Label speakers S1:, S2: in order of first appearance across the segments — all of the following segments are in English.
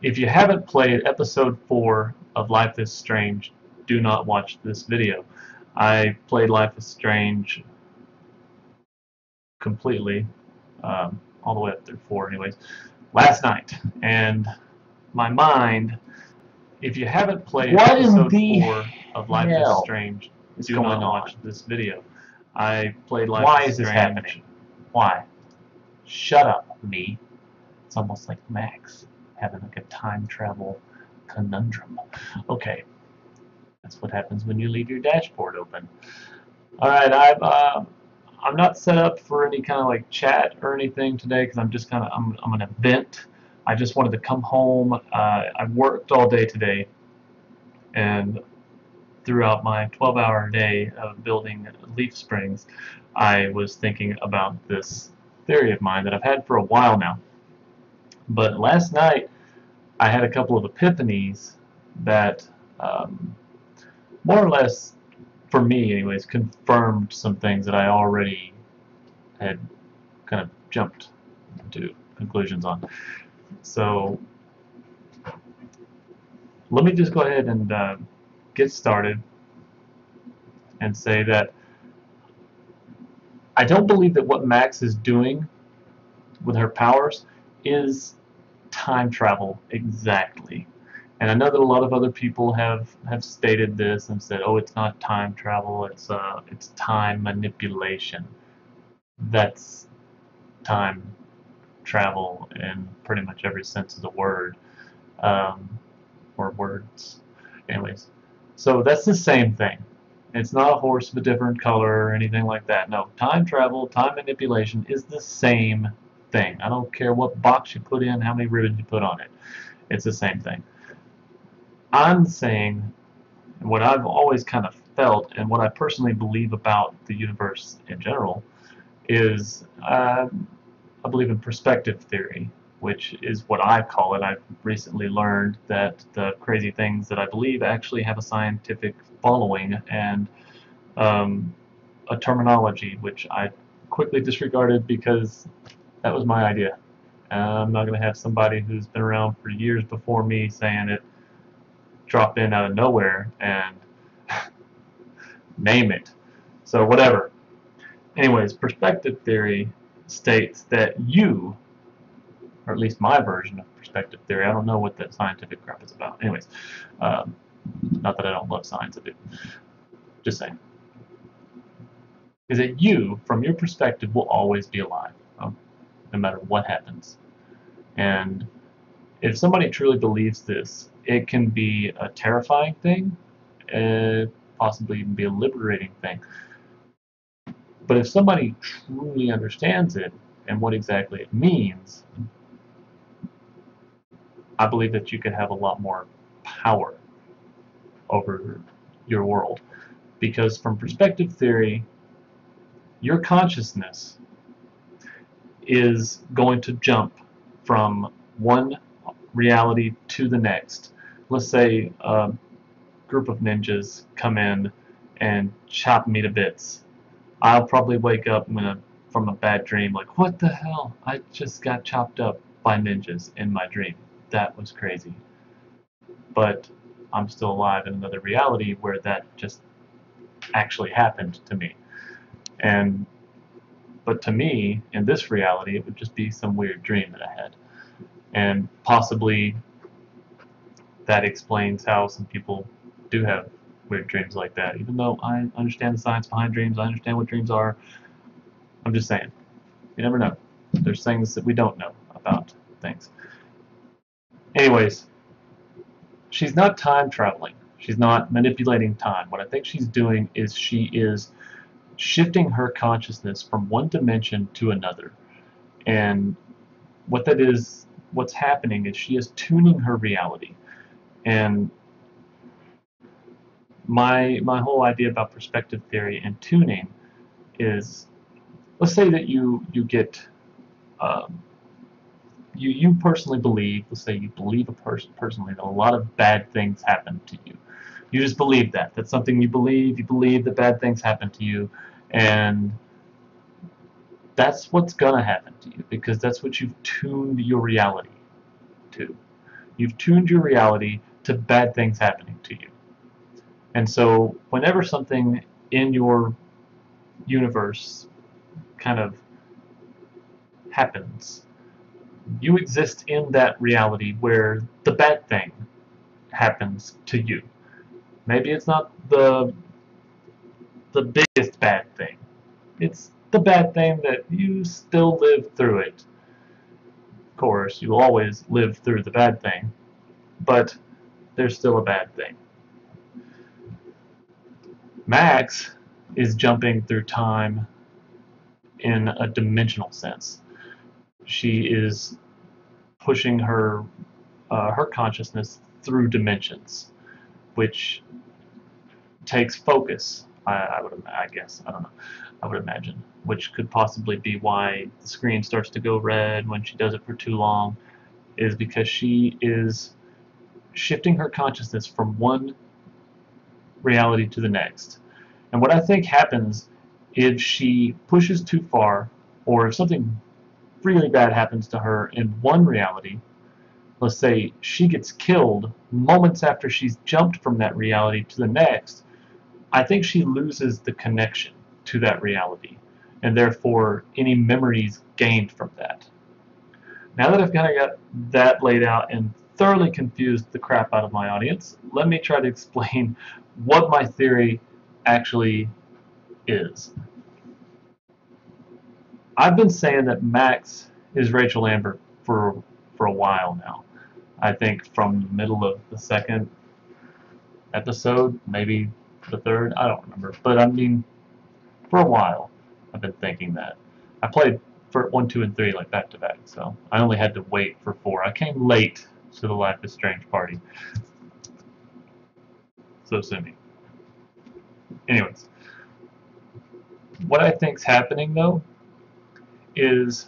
S1: If you haven't played episode 4 of Life is Strange, do not watch this video. I played Life is Strange completely, all the way up through 4 anyways, last night. And my mind, if you haven't played
S2: What in
S1: episode
S2: the
S1: 4 of Life is
S2: hell
S1: Strange,
S2: is
S1: do
S2: going
S1: not watch
S2: on?
S1: this video. I played Life
S2: Why
S1: is
S2: is this
S1: Strange.
S2: happening? Why? Shut up, me. It's almost like Max having like a time travel conundrum. Okay, that's what happens when you leave your dashboard open. All right, I'm not set up for any kind of like chat or anything today because I'm just kind of I'm an event. I just wanted to come home. I worked all day today, and throughout my 12-hour day of building leaf springs, I was thinking about this theory of mine that I've had for a while now. But last night, I had a couple of epiphanies that more or less, for me anyways, confirmed some things that I already had kind of jumped to conclusions on. So let me just go ahead and get started and say that I don't believe that what Max is doing with her powers is time travel exactly. And I know that a lot of other people have stated this and said, "Oh, it's not time travel; it's time manipulation." That's time travel in pretty much every sense of the word, um, or words. Anyways, so that's the same thing. It's not a horse of a different color or anything like that. No, time travel, time manipulation is the same thing. I don't care what box you put in, how many ribbons you put on it. It's the same thing. I'm saying what I've always kind of felt and what I personally believe about the universe in general is I believe in perspective theory, which is what I call it. I've recently learned that the crazy things that I believe actually have a scientific following and um, a terminology, which I quickly disregarded because that was my idea. I'm not going to have somebody who's been around for years before me saying it drop in out of nowhere and name it. So whatever. Anyways, perspective theory states that you, or at least my version of perspective theory, I don't know what that scientific crap is about. Anyways, um, not that I don't love science, I do. Just saying. Is that you, from your perspective, will always be alive, no matter what happens. And if somebody truly believes this, it can be a terrifying thing, possibly even be a liberating thing. But if somebody truly understands it and what exactly it means, I believe that you could have a lot more power over your world. Because from perspective theory, your consciousness is going to jump from one reality to the next. Let's say a group of ninjas come in and chop me to bits. I'll probably wake up from a bad dream like, what the hell? I just got chopped up by ninjas in my dream. That was crazy. But I'm still alive in another reality where that just actually happened to me. And but to me, in this reality, it would just be some weird dream that I had. And possibly that explains how some people do have weird dreams like that. Even though I understand the science behind dreams, I understand what dreams are. I'm just saying, you never know. There's things that we don't know about things. Anyways, she's not time traveling. She's not manipulating time. What I think she's doing is she is shifting her consciousness from one dimension to another. And what that is, what's happening is she is tuning her reality. And my whole idea about perspective theory and tuning is, let's say that you get um, you personally believe, let's say you believe personally that a lot of bad things happen to you. You just believe that. That's something you believe. You believe that bad things happen to you, and that's what's gonna happen to you because that's what you've tuned your reality to. You've tuned your reality to bad things happening to you. And so whenever something in your universe kind of happens, you exist in that reality where the bad thing happens to you. Maybe it's not the biggest bad thing. It's the bad thing that you still live through it. Of course, you will always live through the bad thing, but there's still a bad thing. Max is jumping through time in a dimensional sense. She is pushing her consciousness through dimensions, which takes focus. I guess I don't know. I would imagine, which could possibly be why the screen starts to go red when she does it for too long, is because she is shifting her consciousness from one reality to the next. And what I think happens if she pushes too far, or if something really bad happens to her in one reality, let's say she gets killed moments after she's jumped from that reality to the next, I think she loses the connection to that reality, and therefore any memories gained from that. Now that I've kind of got that laid out and thoroughly confused the crap out of my audience, let me try to explain what my theory actually is. I've been saying that Max is Rachel Lambert for a while now. I think from the middle of the second episode, maybe the third, I don't remember. But I mean, for a while, I've been thinking that. I played for 1, 2, and 3 like back to back, so I only had to wait for 4. I came late to the Life is Strange party. So sue me. Anyways, what I think's happening though is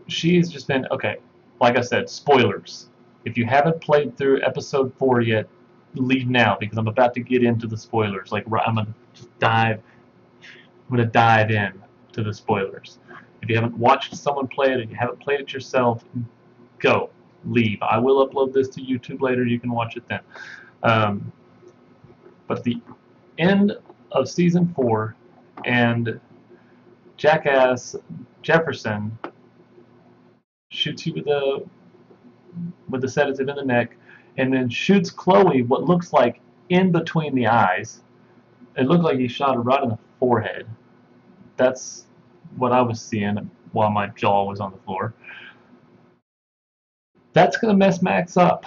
S2: she's just been, okay, like I said, spoilers. If you haven't played through episode 4 yet, leave now because I'm about to get into the spoilers. Like I'm gonna dive in to the spoilers. If you haven't watched someone play it and you haven't played it yourself, go, leave. I will upload this to YouTube later. You can watch it then. But the end of season 4, and Jackass Jefferson shoots you with the sedative in the neck, and then shoots Chloe what looks like in between the eyes. It looked like he shot her right in the forehead. That's what I was seeing while my jaw was on the floor. That's going to mess Max up.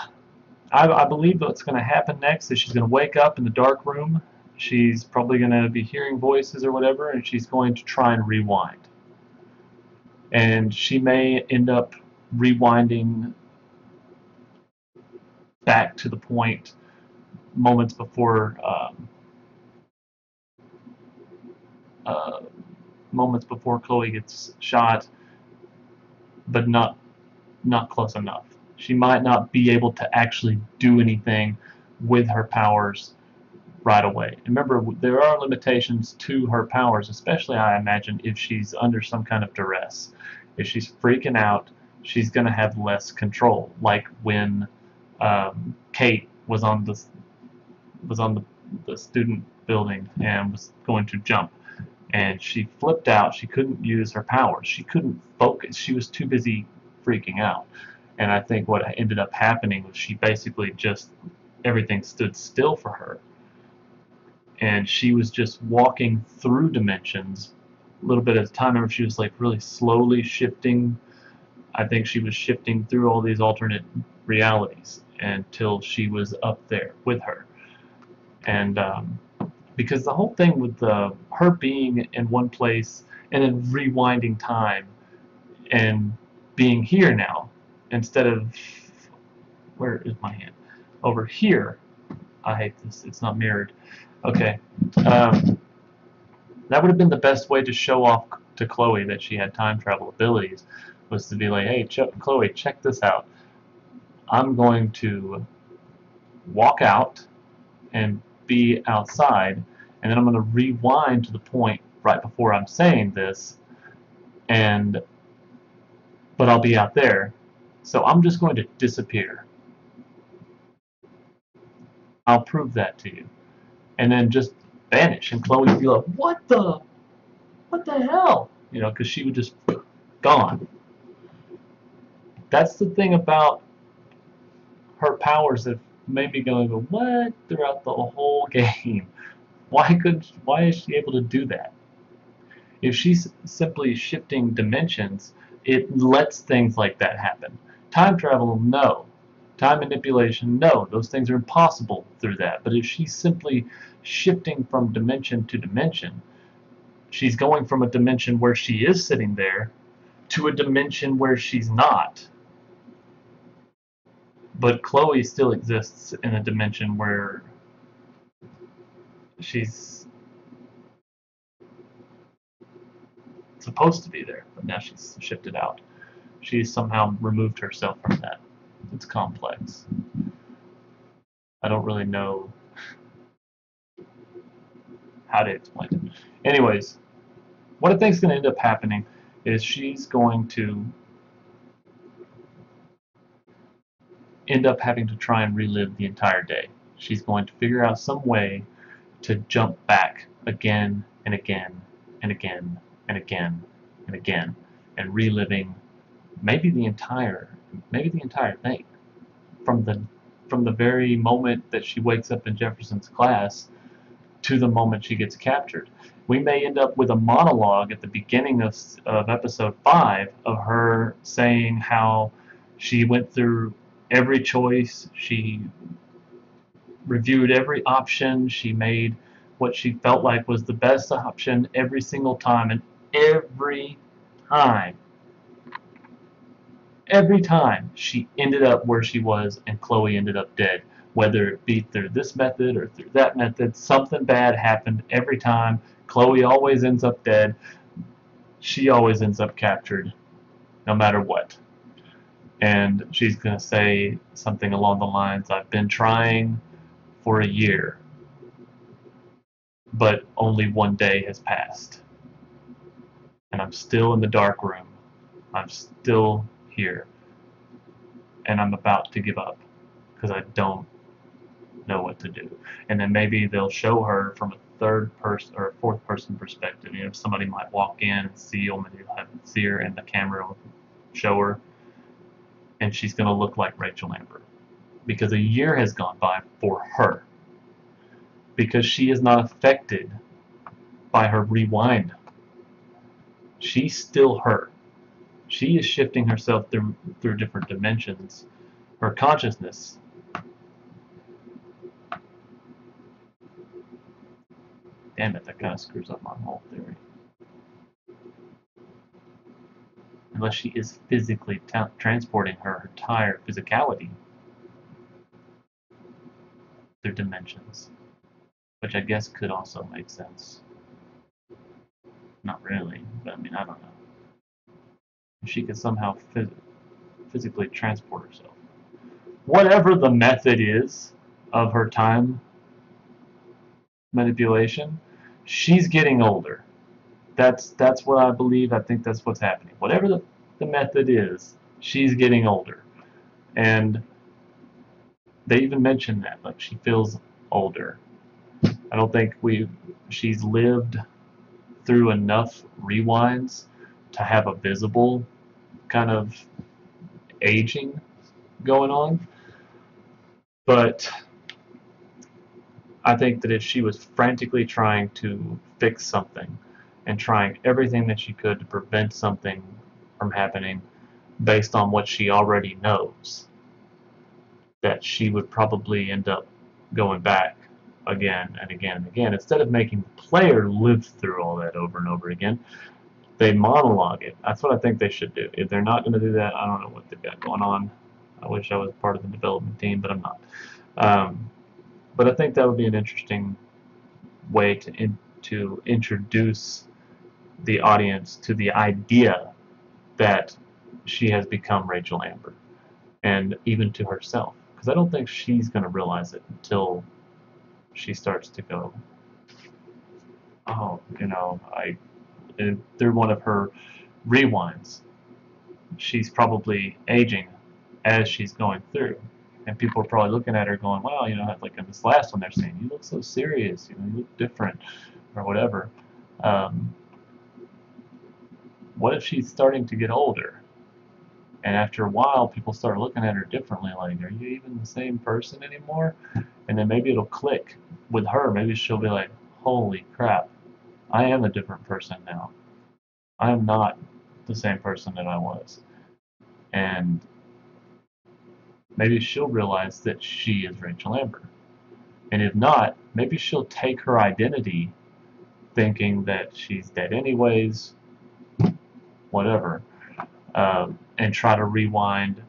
S2: I believe what's going to happen next is she's going to wake up in the dark room. She's probably going to be hearing voices or whatever, and she's going to try and rewind. And she may end up rewinding back to the point moments before Chloe gets shot, but not close enough. She might not be able to actually do anything with her powers right away. Remember, there are limitations to her powers, especially I imagine if she's under some kind of duress. If she's freaking out, she's going to have less control. Like when Kate was on the student building and was going to jump, and she flipped out. She couldn't use her powers. She couldn't focus. She was too busy freaking out. And I think what ended up happening was she basically just, everything stood still for her. And she was just walking through dimensions a little bit at a time. I remember she was like really slowly shifting. I think she was shifting through all these alternate realities until she was up there with her. And because the whole thing with her being in one place and then rewinding time and being here now instead of, where is my hand? Over here. I hate this. It's not mirrored. Okay. That would have been the best way to show off to Chloe that she had time travel abilities, was to be like, hey, Chloe, check this out. I'm going to walk out and be outside, and then I'm going to rewind to the point right before I'm saying this, and but I'll be out there, so I'm just going to disappear. I'll prove that to you, and then just vanish. And Chloe would be like, what the hell? You know, because she would just gone. That's the thing about her powers that made me go, what, throughout the whole game. Why is she able to do that? If she's simply shifting dimensions, it lets things like that happen. Time travel, no. Time manipulation, no. Those things are impossible through that. But if she's simply shifting from dimension to dimension, she's going from a dimension where she is sitting there to a dimension where she's not. But Chloe still exists in a dimension where she's supposed to be there, but now she's shifted out. She's somehow removed herself from that. It's complex. I don't really know how to explain it. Anyways, what I think is going to end up happening is she's going to end up having to try and relive the entire day. She's going to figure out some way to jump back again and again and again and again and again, and reliving maybe the entire thing from the very moment that she wakes up in Jefferson's class to the moment she gets captured. We may end up with a monologue at the beginning of episode 5 of her saying how she went through every choice, she reviewed every option, she made what she felt like was the best option every single time, and every time she ended up where she was and Chloe ended up dead. Whether it be through this method or through that method, something bad happened every time. Chloe always ends up dead. She always ends up captured, no matter what. And she's going to say something along the lines, I've been trying for a year, but only one day has passed. And I'm still in the dark room. I'm still here. And I'm about to give up because I don't know what to do. And then maybe they'll show her from a third person or a fourth person perspective. You know, somebody might walk in and see her, and the camera will show her, and she's going to look like Rachel Amber because a year has gone by for her, because she is not affected by her rewind. She's still her. She is shifting herself through different dimensions. Her consciousness. Damn it, that kind of screws up my whole theory. Unless she is physically transporting her entire physicality through dimensions, which I guess could also make sense. Not really, but I mean, I don't know. She could somehow physically transport herself. Whatever the method is of her time manipulation, she's getting older. That's what I believe. I think that's what's happening. Whatever the method is, she's getting older. And they even mentioned that, like, she feels older. I don't think she's lived through enough rewinds to have a visible kind of aging going on. But I think that if she was frantically trying to fix something and trying everything that she could to prevent something from happening based on what she already knows, that she would probably end up going back again and again and again. Instead of making the player live through all that over and over again, they monologue it. That's what I think they should do. If they're not going to do that, I don't know what they've got going on. I wish I was part of the development team, but I'm not. But I think that would be an interesting way to introduce the audience to the idea that she has become Rachel Amber, and even to herself, because I don't think she's going to realize it until she starts to go, oh, you know, through one of her rewinds. She's probably aging as she's going through. And people are probably looking at her going, wow, like in this last one they're saying, you look so serious, you look different, or whatever. What if she's starting to get older? And after a while, people start looking at her differently, like, are you even the same person anymore? And then maybe it'll click with her. Maybe she'll be like, holy crap, I am a different person now. I am not the same person that I was. And maybe she'll realize that she is Rachel Amber. And if not, maybe she'll take her identity thinking that she's dead anyways, whatever, and try to rewind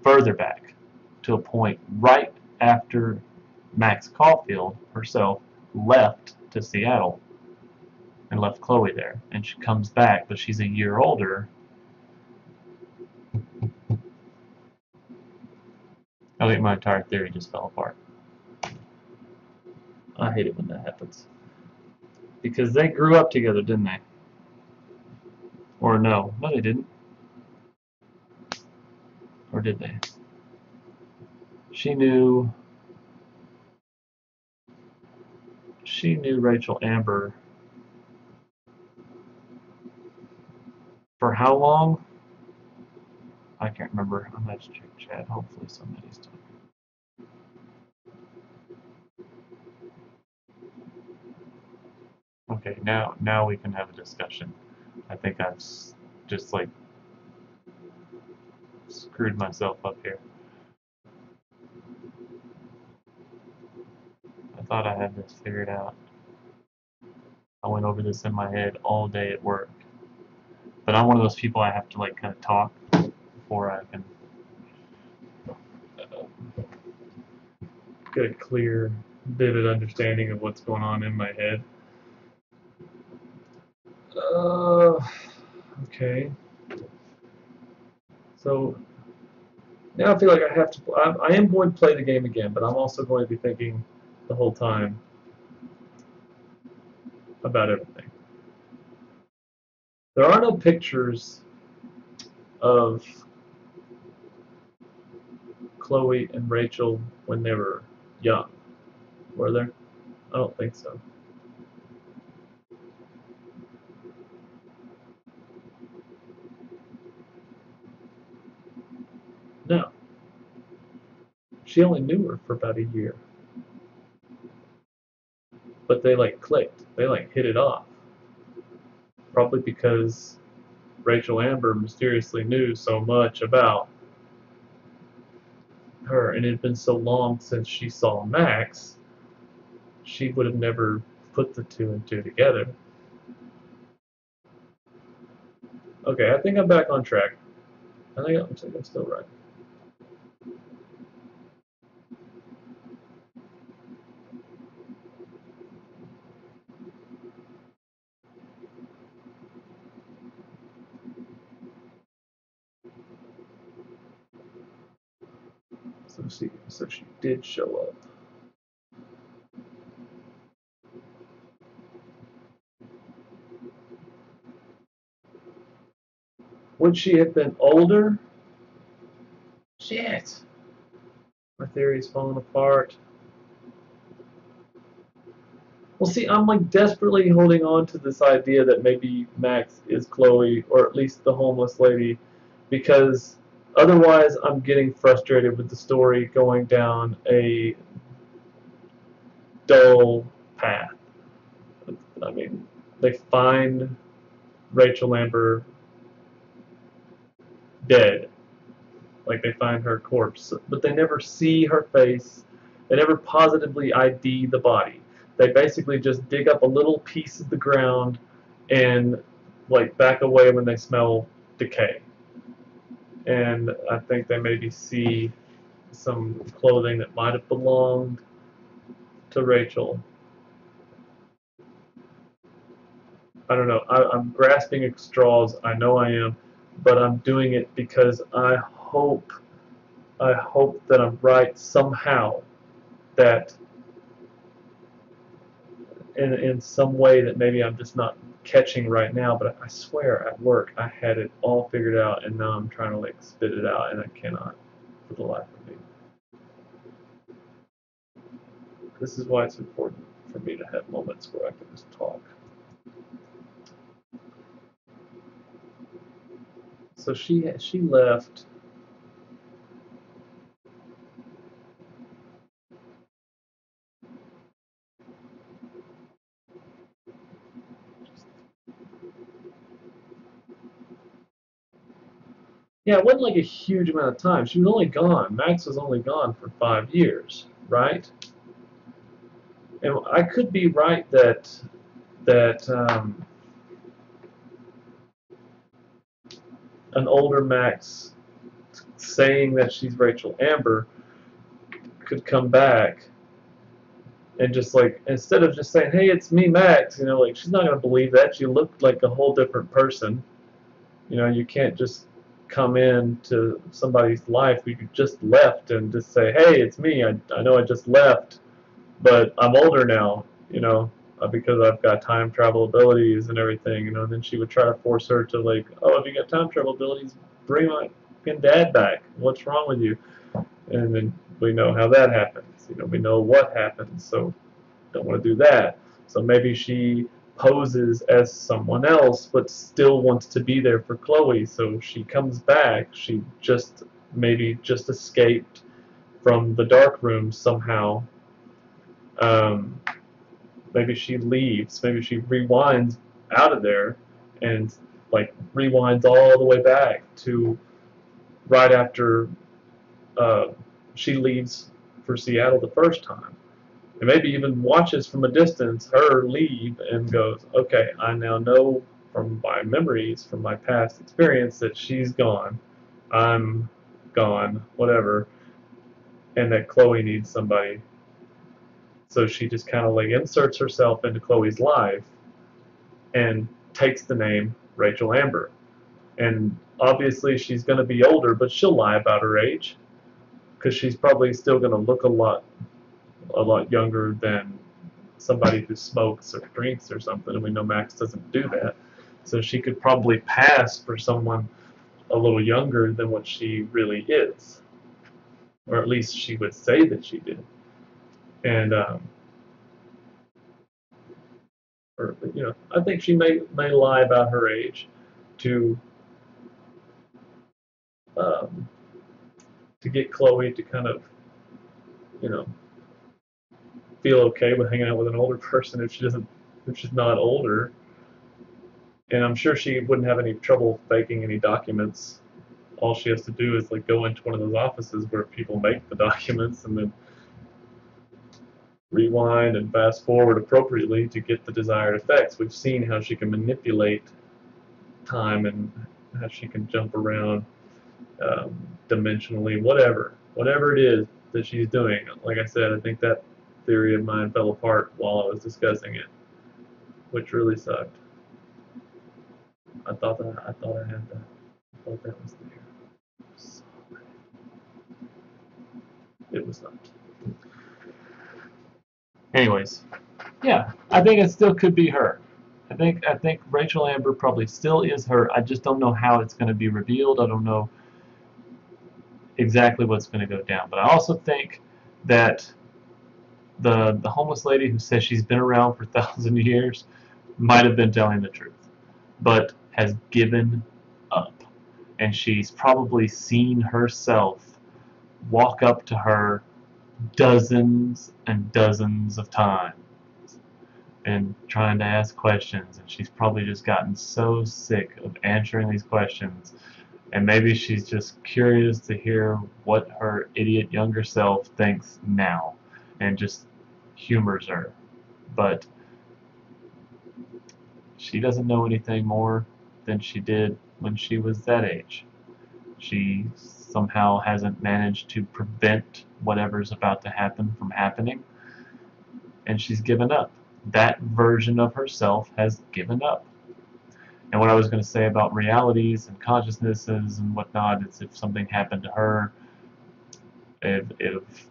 S2: further back to a point right after Max Caulfield herself left to Seattle and left Chloe there. And she comes back, but she's a year older. I think my entire theory just fell apart. I hate it when that happens. Because they grew up together, didn't they? Or no. No, they didn't. Or did they? She knew Rachel Amber for how long? I can't remember. I'm going to check chat. Hopefully somebody's talking. Okay, now we can have a discussion. I think I've just like screwed myself up here. I thought I had this figured out. I went over this in my head all day at work. But I'm one of those people I have to like kind of talk before I can get a clear, vivid understanding of what's going on in my head. Okay. So now I feel like I have to. I am going to play the game again, but I'm also going to be thinking the whole time about everything. There are no pictures of Chloe and Rachel when they were young, were there? I don't think so. No. She only knew her for about a year. But they like clicked. They like hit it off. Probably because Rachel Amber mysteriously knew so much about her, and it had been so long since she saw Max, she would have never put the two and two together. Okay, I think I'm back on track. I think I'm still right. So she did show up. Would she have been older? Shit. My theory's falling apart. Well, see, I'm like desperately holding on to this idea that maybe Max is Chloe, or at least the homeless lady, because otherwise I'm getting frustrated with the story going down a dull path. I mean, they find Rachel Amber dead. Like, they find her corpse, but they never see her face. They never positively ID the body. They basically just dig up a little piece of the ground and like back away when they smell decay. And I think they maybe see some clothing that might have belonged to Rachel. I don't know. I'm grasping at straws. I know I am, but I'm doing it because I hope that I'm right somehow, that in some way that maybe I'm just not
S1: catching right now, but I swear at work I had it all figured out, and now I'm trying to like spit it out, and I cannot for the life of me. This is why it's important for me to have moments where I can just talk. So she left. Yeah, it wasn't like a huge amount of time. She was only gone. Max was only gone for 5 years, right? And I could be right that an older Max saying that she's Rachel Amber could come back and just like, instead of just saying, "Hey, it's me, Max," like she's not gonna believe that. You looked like a whole different person. You can't just come into somebody's life who you just left and just say, "Hey, it's me. I know I just left, but I'm older now, because I've got time travel abilities and everything." And then she would try to force her to like, "Oh, if you got time travel abilities, bring my fucking dad back. What's wrong with you?" And then we know how that happens. We know what happens, so don't want to do that. So maybe she poses as someone else, but still wants to be there for Chloe. So she comes back. She maybe just escaped from the dark room somehow. Um, Maybe she leaves. Maybe she rewinds out of there and like rewinds all the way back to right after she leaves for Seattle the first time. And maybe even watches from a distance her leave and goes, "Okay, I now know from my memories, from my past experience, that she's gone. I'm gone, whatever, and that Chloe needs somebody." So she just kind of like inserts herself into Chloe's life and takes the name Rachel Amber. And obviously she's going to be older, but she'll lie about her age because she's probably still going to look a lot younger than somebody who smokes or drinks or something. And we know Max doesn't do that. So she could probably pass for someone a little younger than what she really is, or at least she would say that she did. And or I think she may lie about her age to um, to get Chloe to kind of you know feel okay with hanging out with an older person if she's not older. And I'm sure she wouldn't have any trouble faking any documents. All she has to do is like go into one of those offices where people make the documents and then rewind and fast forward appropriately to get the desired effects. We've seen how she can manipulate time and how she can jump around dimensionally, whatever it is that she's doing. Like I said, I think that theory of mine fell apart while I was discussing it, which really sucked. I thought I had that. I thought that was there. It was not.
S2: Anyways, yeah, I think it still could be her. I think Rachel Amber probably still is her. I just don't know how it's going to be revealed. I don't know exactly what's going to go down. But I also think that the homeless lady who says she's been around for 1,000 years might have been telling the truth, but has given up. And she's probably seen herself walk up to her dozens and dozens of times and trying to ask questions, and she's probably just gotten so sick of answering these questions, and maybe she's just curious to hear what her idiot younger self thinks now and just humors her. But she doesn't know anything more than she did when she was that age. She somehow hasn't managed to prevent whatever's about to happen from happening, and she's given up. That version of herself has given up. And what I was going to say about realities and consciousnesses and whatnot is if something happened to her, if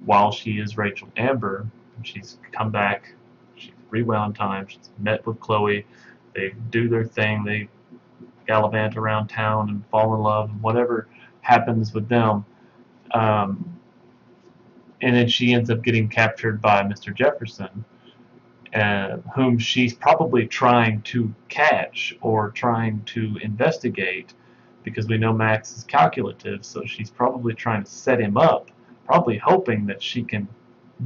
S2: while she is Rachel Amber, she's come back, she's rewound time, she's met with Chloe, They do their thing. They gallivant around town and fall in love, and whatever happens with them. Um, and then she ends up getting captured by Mr. Jefferson, whom she's probably trying to catch or trying to investigate, because we know Max is calculative, so she's probably trying to set him up, probably hoping that she can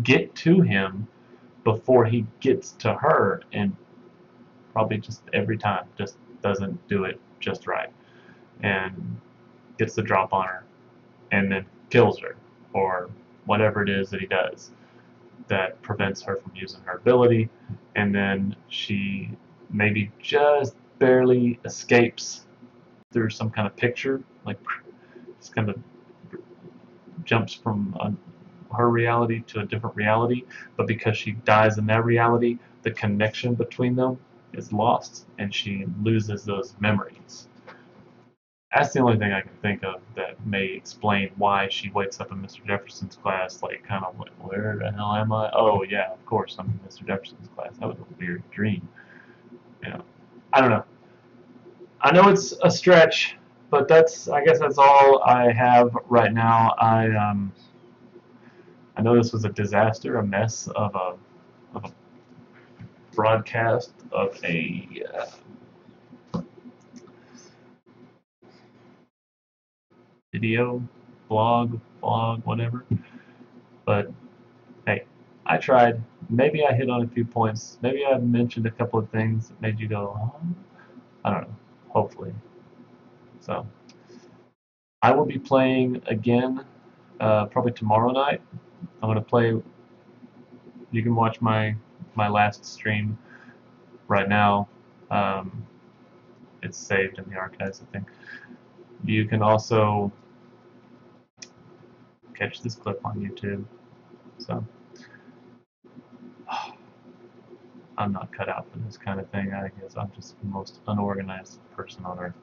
S2: get to him before he gets to her, and probably just every time just doesn't do it just right and gets the drop on her and then kills her, or whatever it is that he does that prevents her from using her ability, and then she maybe just barely escapes through some kind of picture, like just kind of jumps from her reality to a different reality, but because she dies in that reality, the connection between them is lost, and she loses those memories. That's the only thing I can think of that may explain why she wakes up in Mr. Jefferson's class, like kind of like, where the hell am I? Oh yeah, of course I'm in Mr. Jefferson's class. That was a weird dream. You know, I don't know. I know it's a stretch, but I guess that's all I have right now. I know this was a disaster, a mess of a broadcast of a video, blog, whatever. But hey, I tried. Maybe I hit on a few points. Maybe I mentioned a couple of things that made you go, huh? I don't know. Hopefully. So I will be playing again probably tomorrow night. I'm gonna play. You can watch my last stream right now. Um, it's saved in the archives, I think. You can also catch this clip on YouTube. So I'm not cut out for this kind of thing. I guess I'm just the most unorganized person on earth.